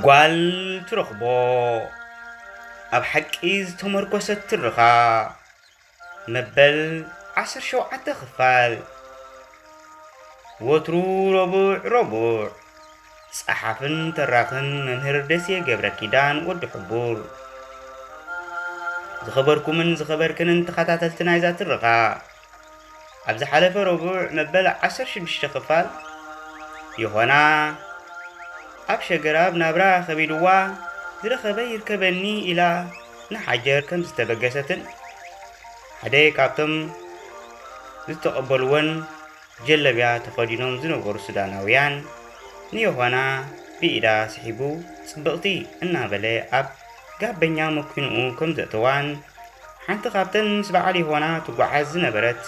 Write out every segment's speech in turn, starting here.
ጓል ትረኽቦ ኣብ ሓቂ ዝተመርኮሰት ትርኻ መበል 17 ክፋል ወትሩ ረቡዕ ጸሓፍን ተራኽን መምህር ደሴ ገብረ ኪዳን ወዲ ሕቡር ዝኸበርኩምን ዝኸበርክንን ተኸታተልቲ ናይዛ ትርኻ ኣብ ዝሓለፈ ረቡዕ መበል 16 ክፋል ይኾና ኣብ ሸገራብ ናብራ ኸቢድዋ ዝረኸበ ይርከበኒ ኢላ ንሓጀር ከም ዝተበገሰትን ሓደ ካብቶም ዝተቐበልዎን ጀለብያ ተኸዲኖም ዝነበሩ ሱዳናውያን ንዮሐና ብኢዳ ስሒቡ ጽብቕቲ እናበለ ኣብ ጋበኛ መኪንኡ ከም ዘእተዋን ሓንቲ ካብተን ምስ በዓል ዮሐና ትጓዓዝ ዝነበረት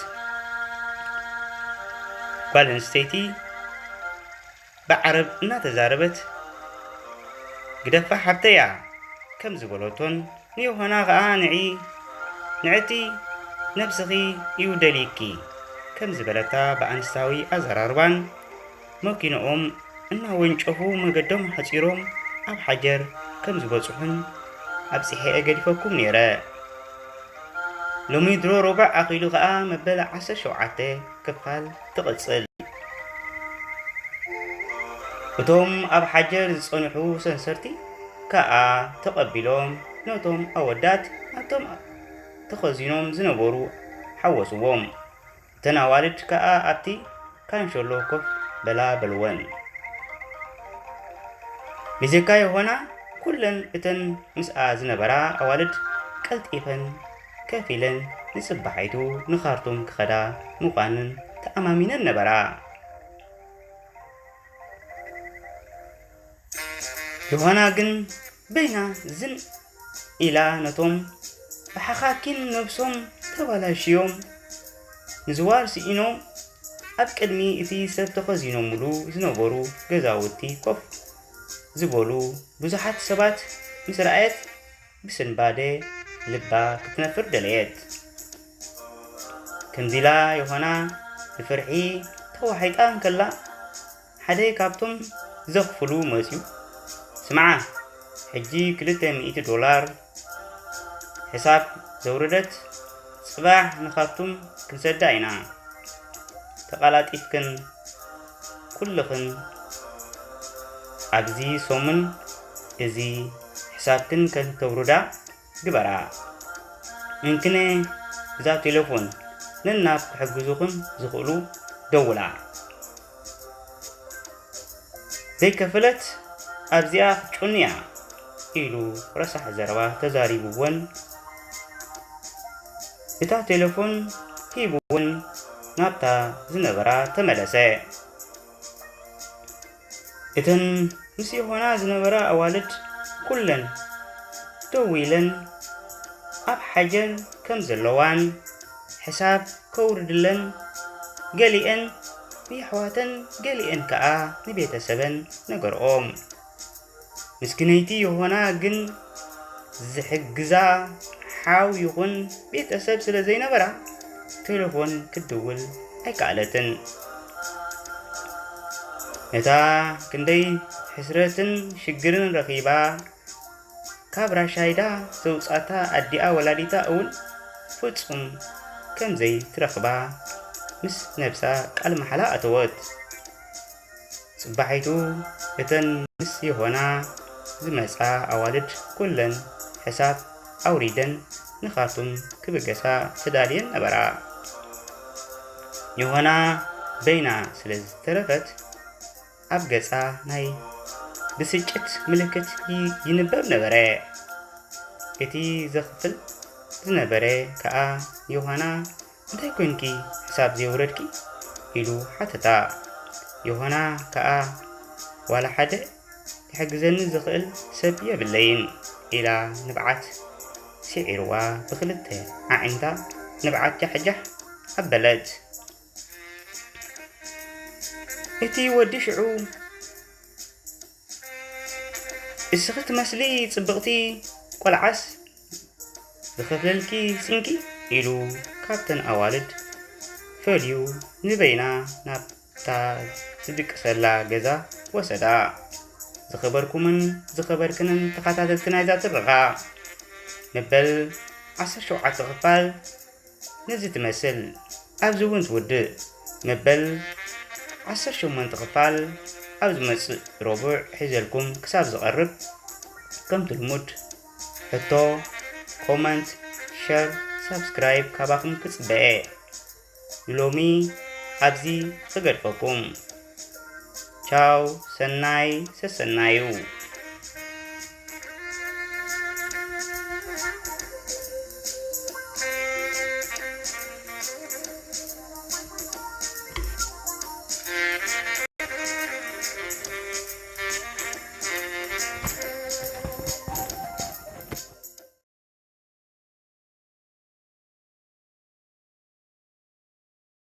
ጓል ኣንስተይቲ بعرب እናተዛረበት ግደፋ ሓብተያ ከም ዝበሎቶን ንዮሐና ኸኣ ንዕቲ ነብስኺ ይውደሊኪ ከም ዝበለታ በኣንስታዊ ኣዘራርባን መኪንኦም እናወንጨፉ መገዶም ሓፂሮም ኣብ ሓጀር ከም ዝበፅሑን ኣብ ጽሒአ ገዲፈኩም ነይረ ሎሚ ድሮ ረቡዕ ኣኺሉ ኸኣ መበል 17 ክፋል ትቕጽል እቶም ኣብ ሓጀር ዝጸንሑ ሰንሰርቲ ከኣ ተቐቢሎም ነቶም ኣወዳት ናቶም ተኸዚኖም ዝነበሩ ሓወስዎም እተን ኣዋልድ ከኣ ኣብቲ ካንሸሎ ኮፍ በልወን ብዘካ ዮሐና ኩለን እተን ምስኣ ዝነበራ ኣዋልድ ቀልጢፈን ከፍ ኢለን ንጽባሒቱ ንኻርቱም ክኸዳ ምዃንን ተኣማሚነን ነበራ ዮሐና ግን በይና ዝን ኢላ ነቶም ብሓኻኪን ነብሶም ተባላሽዮም ንዝዋር ስኢኖም ኣብ ቅድሚ እቲ ሰብ ተኸዚኖምሉ ዝነበሩ ገዛውቲ ኮፍ ዝበሉ ብዙሓት ሰባት ምስ ረኣየት ብስንባደ ልባ ክትነፍር ደለየት ከምዚላ ዮሐና ብፍርሒ ተዋሒጣ ከላ ሓደ ካብቶም ዘኽፍሉ መፅዩ ስምዓ ሕጂ $200 ሕሳብ ዘውረደት ጽባሕ ንኻርቱም ክንሰዳ ኢና ተቓላጢፍክን ኩልኽን ኣብዚ ሶምን እዚ ሕሳብክን ከንተውርዳ ግበራ እንክነ እዛ ቴሌፎን ነናብ ክሕግዙኽን ዝኽእሉ ደውላ ዘይከፈለት ኣብዚኣ ጩንያ ኢሉ ረሳሕ ዘረባ ተዛሪቡወን እታ ቴሌፎን ሂቡወን ናብታ ዝነበራ ተመለሰ እተን ምስ ዮሐና ዝነበራ ኣዋልድ ኩለን ደው ኢለን ኣብ ሓጀር ከም ዘለዋን ሕሳብ ከውርድለን ገሊአን ብኣሕዋተን ገሊአን ከኣ ንቤተሰበን ነገርኦም ምስኪነይቲ ዮሐና ግን ዝሕግዛ ሓው ይኹን ቤተሰብ ስለ ዘይነበራ ቴሌፎን ክድውል ኣይከኣለትን ነታ ክንደይ ሕስረትን ሽግርን ረኺባ ካብ ራሻይዳ ዘውፃታ ኣዲኣ ወላዲታ እውን ፍጹም ከምዘይ ትረኽባ ምስ ነብሳ ቃል መሓላ ኣተወት ጽባሒቱ እተን ምስ ዮሐና ዝመጻ ኣዋልድ ኩለን ሕሳብ ኣውሪደን ንኻርቱም ክብገሳ ተዳልየን ነበራ ዮሐና በይና ስለ ዝተረፈት ኣብ ገጻ ናይ ብስጭት ምልክት ይንበብ ነበረ እቲ ዘኽፍል ዝነበረ ከኣ ዮሐና እንታይ ኮንኪ ሕሳብ ዘይውረድኪ ኢሉ ሓተታ ዮሐና ከኣ ዋላ ሓደ ክሕግዘኒ ዝኽእል ሰብ የብለይን ኢላ ንብዓት ስዒርዋ ብክልተ ኣዒንታ ንብዓት ጃሕጃሕ ኣበለት እቲ ወዲ ሽዑ እስኺ ትመስሊ ጽብቕቲ ቆልዓስ ዝኸፍለልኪ ጽንቂ ኢሉ ካብተን ኣዋልድ ፈልዩ ንበይና ናብታ ዝድቅሰላ ገዛ ወሰዳ ዝኸበርኩምን ዝኸበርክንን ተኸታተልቲ ናይዛ ትረኻ መበል 17 ክፋል ነዚ ትመስል ኣብዚ እውን ትውድእ መበል 18 ክፋል ኣብ ዝመጽእ ረቡዕ ሒዘልኩም ክሳብ ዝቐርብ ከም ትልሙድ ሕቶ ኮመንት ሸር ሰብስክራይብ ካባኹም ክጽበአ ንሎሚ ኣብዚ ክገድፈኩም ቻው ሰናይ ሰሰናዩ